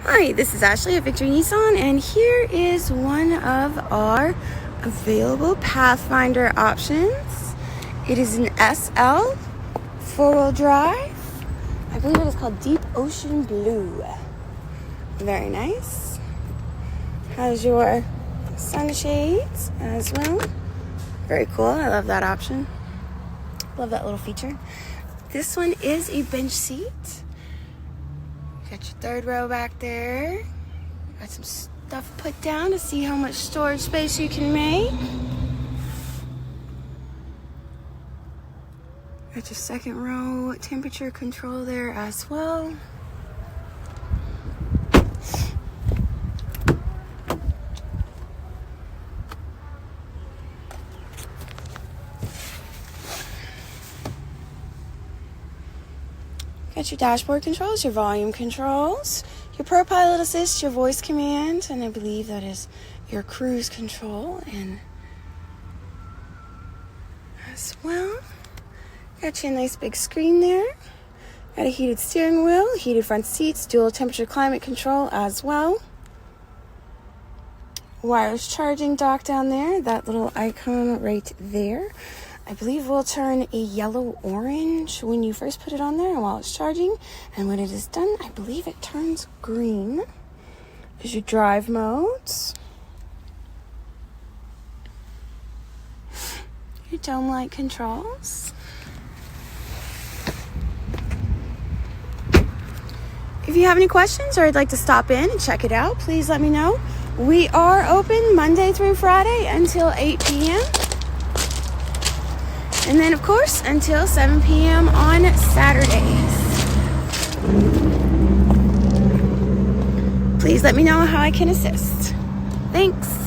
Hi, this is Ashley at Victory Nissan, and here is one of our available Pathfinder options. It is an SL four-wheel drive. I believe it is called Deep Ocean Blue. Very nice. Has your sunshades as well. Very cool. I love that option. Love that little feature. This one is a bench seat. Got your third row back there. Got some stuff put down to see how much storage space you can make. Got your second row temperature control there as well. Got your dashboard controls, your volume controls, your ProPilot Assist, your voice command, and I believe that is your cruise control and as well. Got you a nice big screen there. Got a heated steering wheel, heated front seats, dual temperature climate control as well. Wireless charging dock down there, that little icon right there. I believe will turn a yellow-orange when you first put it on there and while it's charging. And when it is done, I believe it turns green. There's your drive modes. Your dome light controls. If you have any questions or you'd like to stop in and check it out, please let me know. We are open Monday through Friday until 8 p.m. And then, of course, until 7 p.m. on Saturdays. Please let me know how I can assist. Thanks.